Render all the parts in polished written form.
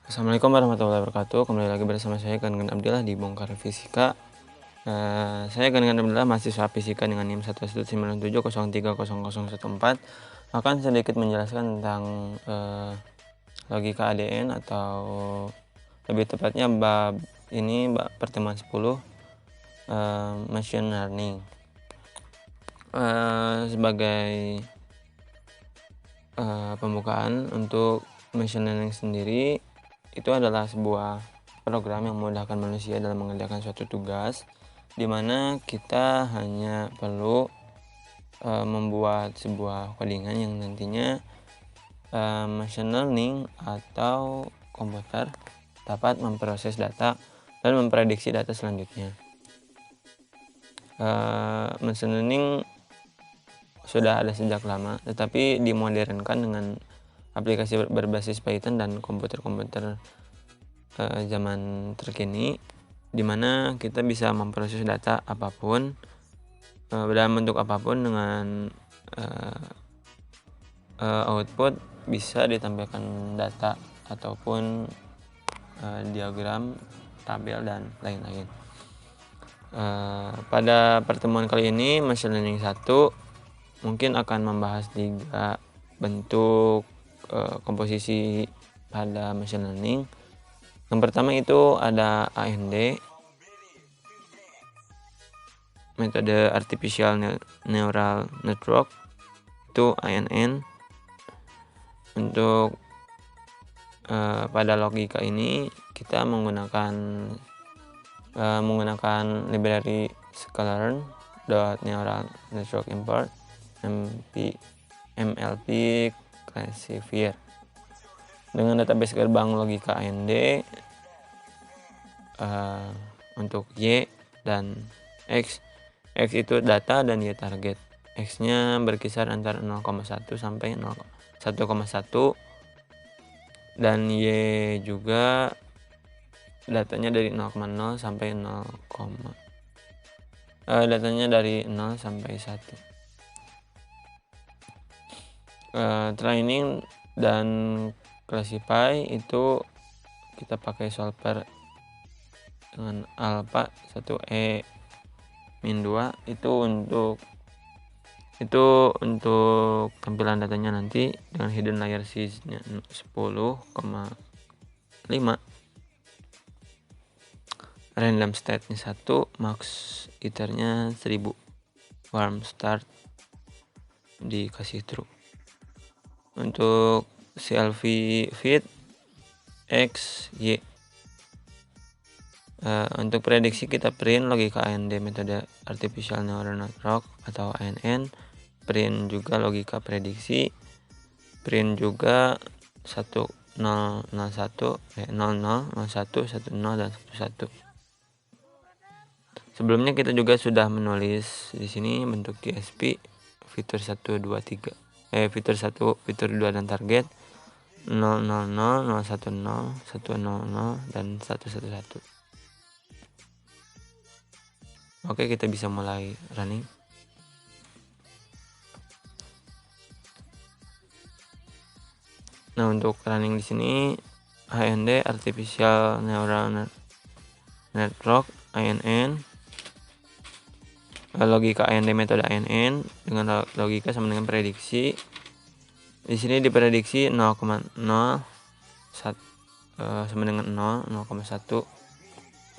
Assalamualaikum warahmatullahi wabarakatuh. Kembali lagi bersama saya Gangan Abdillah di Bongkar Fisika. Saya Gangan Abdillah, mahasiswa fisika dengan NIM 197030014, akan sedikit menjelaskan tentang logika ADN, atau lebih tepatnya bab pertemuan 10, machine learning. Sebagai pembukaan, untuk machine learning sendiri itu adalah sebuah program yang memudahkan manusia dalam mengerjakan suatu tugas, di mana kita hanya perlu membuat sebuah codingan yang nantinya machine learning atau komputer dapat memproses data dan memprediksi data selanjutnya. Machine learning sudah ada sejak lama, tetapi dimodernkan dengan aplikasi berbasis Python dan komputer-komputer zaman terkini, di mana kita bisa memproses data apapun dalam bentuk apapun dengan output bisa ditampilkan data ataupun diagram, tabel, dan lain-lain. Pada pertemuan kali ini, machine learning 1 mungkin akan membahas 3 bentuk komposisi pada machine learning. Yang pertama itu ada AND, metode Artificial Neural Network, itu ANN. Untuk pada logika ini kita menggunakan library scikit-learn.neural network import MLP classifier dengan database gerbang logika AND untuk Y dan X. X itu data dan Y target. X-nya berkisar antara 0,1 sampai 1,1, dan Y juga datanya dari 0,0 sampai 0, datanya dari 0 sampai 1. Training dan classify itu kita pakai solver dengan alpha 1e min 2, itu untuk tampilan datanya nanti dengan hidden layer size-nya 10,5. Random state-nya 1, max iternya 1000, warm start dikasih true. Untuk CLV fit X, Y. Untuk prediksi kita print logika AND metode Artificial Neural Network atau ANN, print juga logika prediksi, print juga 1001, 00, 01, 10, dan 11. Sebelumnya kita juga sudah menulis di sini bentuk TSP fitur 1, 2, 3. Fitur 1, fitur 2 dan target 000, 010, 100, dan 111. Oke, kita bisa mulai running. Nah, untuk running di sini AND Artificial Neural Network ANN, logika AND metode ANN dengan logika sama dengan prediksi. Di sini diprediksi 0,0 sama dengan 0, 0,1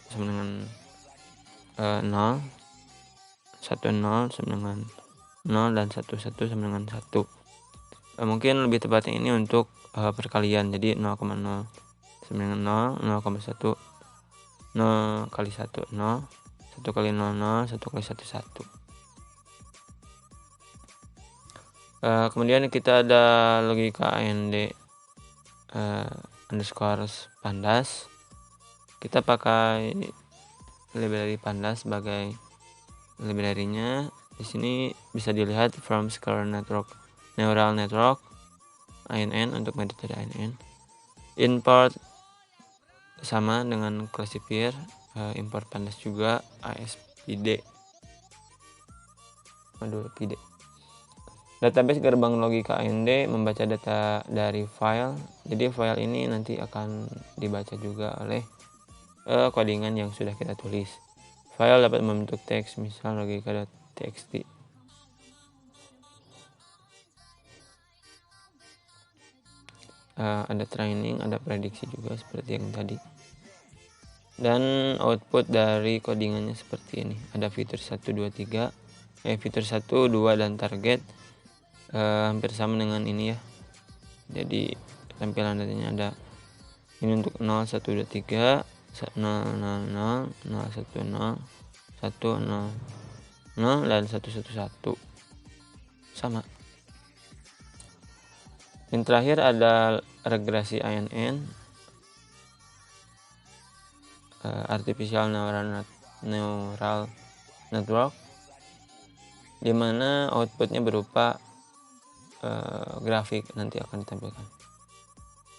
sama dengan 0, 10 sama dengan 0, dan 11 sama dengan 1. Mungkin lebih tepatnya ini untuk perkalian, jadi 0,0 sama dengan 0, 0,1, 0 kali 1, 0, 1 kali 0, 0, 1 kali 1, 1. Kemudian kita ada logika AND underscore pandas. Kita pakai library pandas sebagai library-nya. Di sini bisa dilihat from scikit neural network ANN untuk metode ANN. Import sama dengan classifier, import pandas juga ASPD. Database gerbang logika AND membaca data dari file. Jadi file ini nanti akan dibaca juga oleh codingan yang sudah kita tulis. File dapat membentuk teks, misal logika.txt. Ada training, ada prediksi juga seperti yang tadi. Dan output dari codingannya seperti ini. Ada fitur 1, 2, 3. Fitur 1, 2, dan target hampir sama dengan ini ya. Jadi tampilan datanya ada ini untuk 0, 1, 2, 3, 0, 0, 0, 0, 1, 0, 1, 0, 0, dan 1, 1, 1. Sama. Yang terakhir ada regresi ANN, Artificial Neural Network, di mana outputnya berupa grafik nanti akan ditampilkan.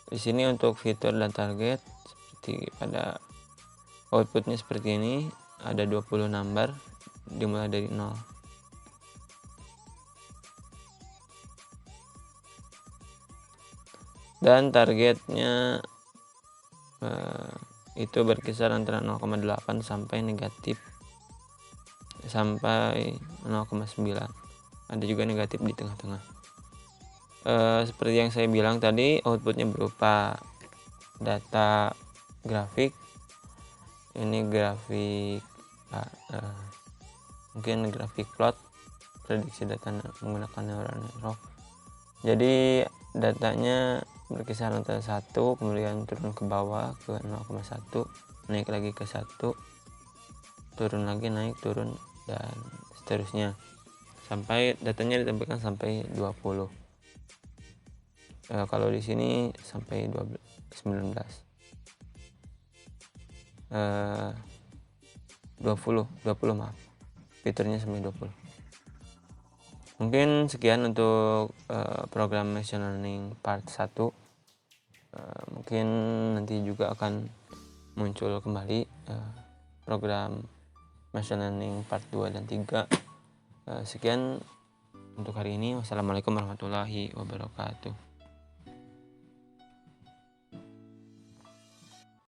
Di sini untuk fitur dan target seperti pada outputnya seperti ini, ada 20 number dimulai dari 0. Dan targetnya itu berkisar antara 0,8 sampai negatif sampai 0,9. Ada juga negatif di tengah-tengah. Seperti yang saya bilang tadi, outputnya berupa data grafik. Ini grafik mungkin grafik plot prediksi data menggunakan neural network. Jadi datanya berkisar antara 1, kemudian turun ke bawah ke 0,1, naik lagi ke 1, turun lagi, naik, turun, dan seterusnya sampai datanya ditampilkan sampai 20. Kalau di sini sampai 19, 20 maaf, fiturnya sampai 20. Mungkin sekian untuk program machine learning part 1. Mungkin nanti juga akan muncul kembali program machine learning part 2 dan 3. Sekian untuk hari ini. Wassalamualaikum warahmatullahi wabarakatuh.